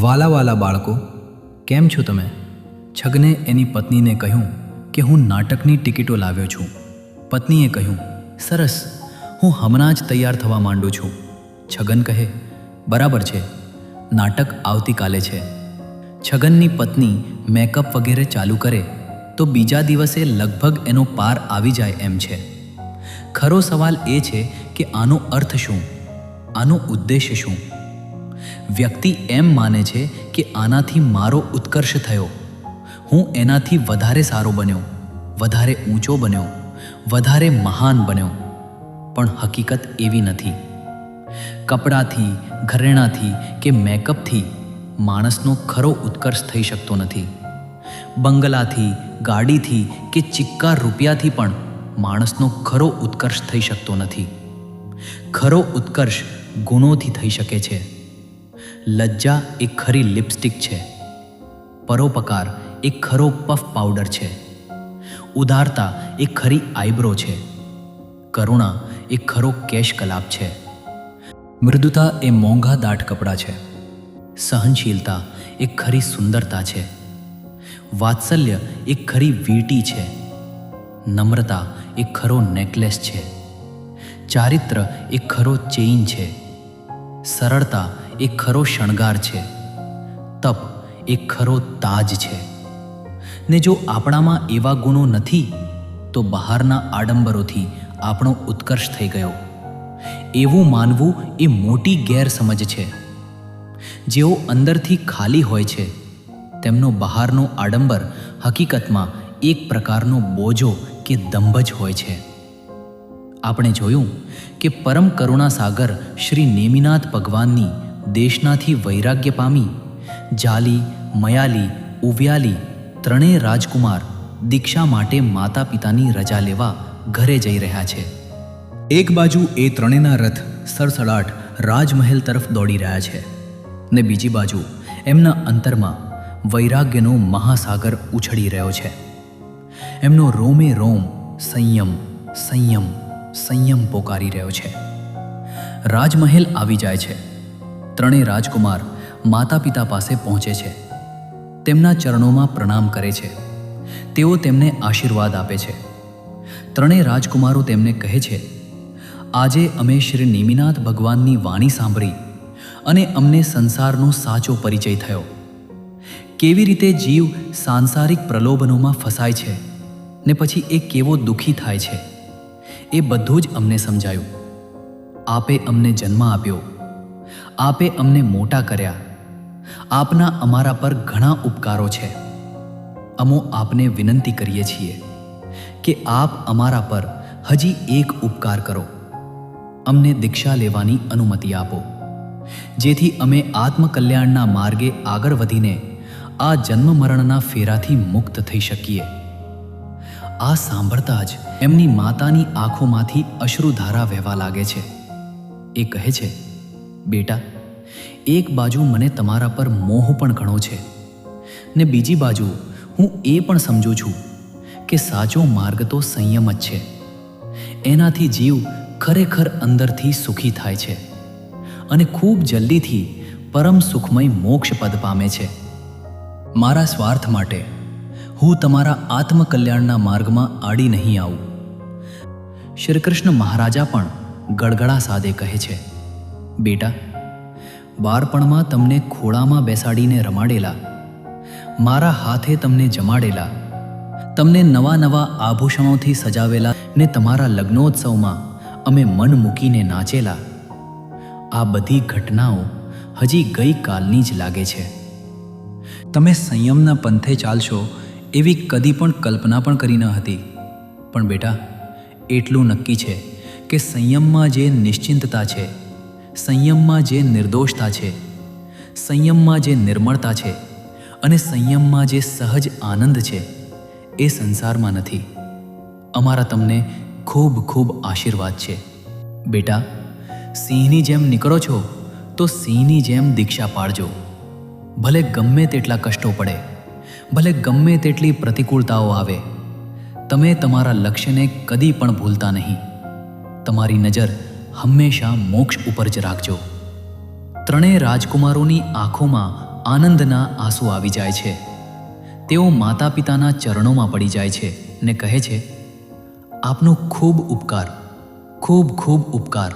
વાલા વાલા બાળકો, કેમ છો તમે? છગને એની પત્નીને કહ્યું કે હું નાટકની ટિકિટો લાવ્યો છું. પત્નીએ કહ્યું, સરસ, હું હમણાં જ તૈયાર થવા માંડું છું. છગન કહે, બરાબર છે, નાટક આવતીકાલે છે. છગનની પત્ની મેકઅપ વગેરે ચાલુ કરે તો બીજા દિવસે લગભગ એનો પાર આવી જાય એમ છે. ખરો સવાલ એ છે કે આનો અર્થ શું, આનો ઉદ્દેશ્ય શું? વ્યક્તિ એમ માને છે કે આનાથી મારો ઉત્કર્ષ થયો, હું એનાથી વધારે સારો બન્યો, વધારે ઊંચો બન્યો, વધારે મહાન બન્યો. પણ હકીકત એવી નથી. કપડાથી, ઘરેણાથી કે મેકઅપથી માણસનો ખરો ઉત્કર્ષ થઈ શકતો નથી. બંગલાથી, ગાડીથી કે ચિક્કાર રૂપિયાથી પણ માણસનો ખરો ઉત્કર્ષ થઈ શકતો નથી. ખરો ઉત્કર્ષ ગુણોથી થઈ શકે છે. લજ્જા એ ખરી લિપસ્ટિક છે. પરોપકાર એ ખરો પફ પાવડર છે. ઉદારતા એ ખરી આઈબ્રો છે. કરુણા એ ખરો કેશ કલાપ છે. મૃદુતા એ મોંઘા દાટ કપડાં છે. સહનશીલતા એ ખરી સુંદરતા છે. વાત્સલ્ય એ ખરી વીંટી છે. નમ્રતા એ ખરો નેકલેસ છે. ચારિત્ર એ ખરો ચેઇન છે. સરળતા એ ખરો શણગાર છે. તપ એ ખરો તાજ છે. ને જો આપણામાં એવા ગુણો નથી તો બહારના આડંબરોથી આપણો ઉત્કર્ષ થઈ ગયો, એવું માનવું એ મોટી ગેરસમજ છે. જેઓ અંદરથી ખાલી હોય છે તેમનો બહારનો આડંબર હકીકતમાં એક પ્રકારનો બોજો કે દંભ જ હોય છે. આપણે જોયું કે પરમ કરુણા સાગર શ્રી નેમિનાથ ભગવાનની દેશનાથી વૈરાગ્ય પામી જાલી, મયાલી, ઉવ્યાલી ત્રણેય રાજકુમાર દીક્ષા માટે માતા પિતાની રજા લેવા ઘરે જઈ રહ્યા છે. એક બાજુ એ ત્રણેયના રથ સડસડાટ રાજમહેલ તરફ દોડી રહ્યા છે ને બીજી બાજુ એમના અંતરમાં વૈરાગ્યનો મહાસાગર ઉછળી રહ્યો છે. એમનો રોમે રોમ સંયમ, સંયમ, સંયમ પોકારી રહ્યો છે. રાજમહેલ આવી જાય છે. ત્રણેય રાજકુમાર માતા પિતા પાસે પહોંચે છે. તેમના ચરણોમાં પ્રણામ કરે છે. તેઓ તેમને આશીર્વાદ આપે છે. ત્રણેય રાજકુમારો તેમને કહે છે, આજે અમે શ્રી નેમિનાથ ભગવાનની વાણી સાંભળી અને અમને સંસારનો સાચો પરિચય થયો. કેવી રીતે જીવ સાંસારિક પ્રલોભનોમાં ફસાય છે ને પછી એ કેવો દુઃખી થાય છે, એ બધું જ અમને સમજાયું. આપે અમને જન્મ આપ્યો, આપે અમને મોટા કર્યા. આપના અમારા પર ઘણા ઉપકારો છે. અમો આપને વિનંતી કરીએ છીએ કે આપ અમારા પર હજી એક ઉપકાર કરો. અમને દીક્ષા લેવાની અનુમતિ આપો, જેથી અમે આત્મકલ્યાણના માર્ગે આગળ વધીને આ જન્મ મરણના ફેરાથી મુક્ત થઈ શકીએ. આ સાંભળતા જ એમની માતાની આંખોમાંથી અશ્રુધારા વહેવા લાગે છે. એ કહે છે, બેટા, એક બાજુ મને તમારા પર મોહ પણ ઘણો છે ને બીજી બાજુ હું એ પણ સમજું છું કે સાચો માર્ગ તો સંયમ જ છે. એનાથી જીવ ખરેખર અંદરથી સુખી થાય છે અને ખૂબ જલ્દીથી પરમ સુખમય મોક્ષ પદ પામે છે. મારા સ્વાર્થ માટે હું તમારા આત્મકલ્યાણના માર્ગમાં આડી નહીં આવું. શ્રી કૃષ્ણ મહારાજા પણ ગળગળા સાદે કહે છે, બેટા, બાળપણમાં તમને ખોળામાં બેસાડીને રમાડેલા, મારા હાથે તમને જમાડેલા, તમને નવા નવા આભૂષણોથી સજાવેલા ને તમારા લગ્નોત્સવમાં અમે મન મૂકીને નાચેલા, આ બધી ઘટનાઓ હજી ગઈકાલની જ લાગે છે. તમે સંયમના પંથે ચાલશો એવી કદી પણ કલ્પના પણ કરી ન હતી. પણ બેટા, એટલું નક્કી છે કે સંયમમાં જે નિશ્ચિંતતા છે, સંયમમાં જે નિર્દોષતા છે, સંયમમાં જે નિર્મળતા છે અને સંયમમાં જે સહજ આનંદ છે એ સંસારમાં નથી. અમારા તમને ખૂબ ખૂબ આશીર્વાદ છે. બેટા, સિંહની જેમ નીકળો છો તો સિંહની જેમ દીક્ષા પાડજો. ભલે ગમે તેટલા કષ્ટો પડે, ભલે ગમે તેટલી પ્રતિકૂળતાઓ આવે, તમે તમારા લક્ષ્યને કદી પણ ભૂલતા નહીં. તમારી નજર હંમેશા મોક્ષ ઉપર જ રાખજો. ત્રણેય રાજકુમારોની આંખોમાં આનંદના આંસુ આવી જાય છે. તેઓ માતા પિતાના ચરણોમાં પડી જાય છે ને કહે છે, આપનો ખૂબ ઉપકાર, ખૂબ ખૂબ ઉપકાર.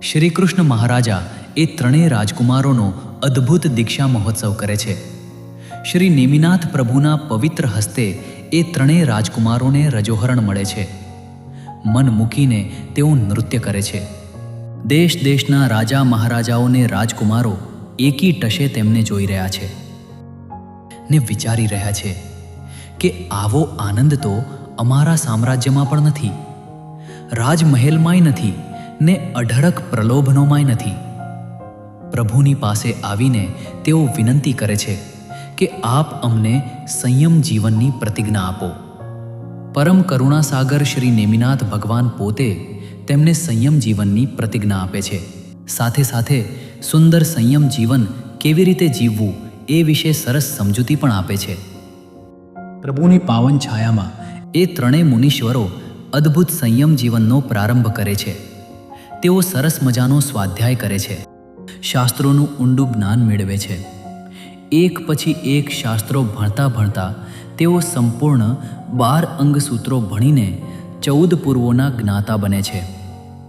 શ્રી કૃષ્ણ મહારાજા એ ત્રણેય રાજકુમારોનો અદ્ભુત દીક્ષા મહોત્સવ કરે છે. શ્રી નેમિનાથ પ્રભુના પવિત્ર હસ્તે એ ત્રણેય રાજકુમારોને રજોહરણ મળે છે. મન મૂકીને તેઓ નૃત્ય કરે છે. દેશ દેશના રાજા મહારાજાઓને રાજકુમારો એકી ટશે તેમને જોઈ રહ્યા છે ને વિચારી રહ્યા છે કે આવો આનંદ તો અમારા સામ્રાજ્યમાં પણ નથી, રાજમહેલમાંય નથી ને અઢળક પ્રલોભનોમાંય નથી. પ્રભુની પાસે આવીને તેઓ વિનંતી કરે છે કે આપ અમને સંયમ જીવનની પ્રતિજ્ઞા આપો. પરમ કરુણાસાગર શ્રી નેમિનાથ ભગવાન પોતે તેમને સંયમ જીવનની પ્રતિજ્ઞા આપે છે. સાથે સાથે સુંદર સંયમ જીવન કેવી રીતે જીવવું એ વિશે સરસ સમજૂતી પણ આપે છે. પ્રભુની પાવન છાયામાં એ ત્રણેય મુનીશ્વરો અદ્ભુત સંયમ જીવનનો પ્રારંભ કરે છે. તેઓ સરસ મજાનો સ્વાધ્યાય કરે છે, શાસ્ત્રોનું ઊંડું જ્ઞાન મેળવે છે. એક પછી એક શાસ્ત્રો ભણતા ભણતા તેઓ સંપૂર્ણ 12 અંગસૂત્રો ભણીને 14 પૂર્વોના જ્ઞાતા બને છે,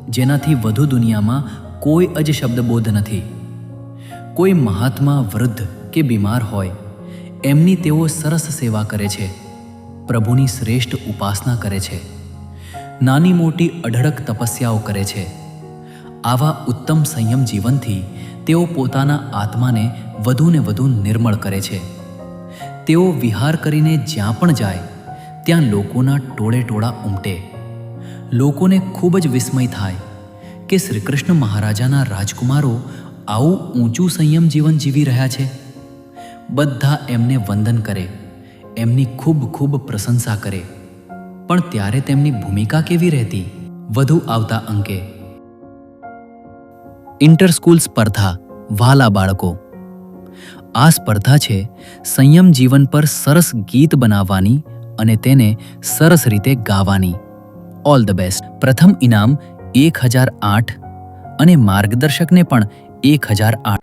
જેનાથી વધુ દુનિયામાં કોઈ જ શબ્દબોધ નથી. કોઈ મહાત્મા વૃદ્ધ કે બીમાર હોય એમની તેઓ સરસ સેવા કરે છે, પ્રભુની શ્રેષ્ઠ ઉપાસના કરે છે, નાની મોટી અઢળક તપસ્યાઓ કરે છે. આવા ઉત્તમ સંયમ જીવનથી તેઓ પોતાના આત્માને વધુ ને વધુ નિર્મળ કરે છે. તેઓ વિહાર કરીને જ્યાં પણ જાય ત્યાં લોકોના ટોળે ટોળા ઉમટે. લોકોને ખૂબ જ વિસ્મય થાય કે શ્રી કૃષ્ણ મહારાજાના રાજકુમારો આવું ઊંચું સંયમ જીવન જીવી રહ્યા છે. બધા એમને વંદન કરે, એમની ખૂબ ખૂબ પ્રશંસા કરે. પણ ત્યારે તેમની ભૂમિકા કેવી રહેતી? વધુ આવતા અંકે ઇન્ટર સ્કૂલ સ્પર્ધા. વહાલા બાળકો, આ સ્પર્ધા છે સંયમ જીવન પર સરસ ગીત બનાવવાની અને તેને સરસ રીતે ગાવાની. All the best. પ્રથમ ઇનામ 1008 અને માર્ગદર્શકને પણ 1008.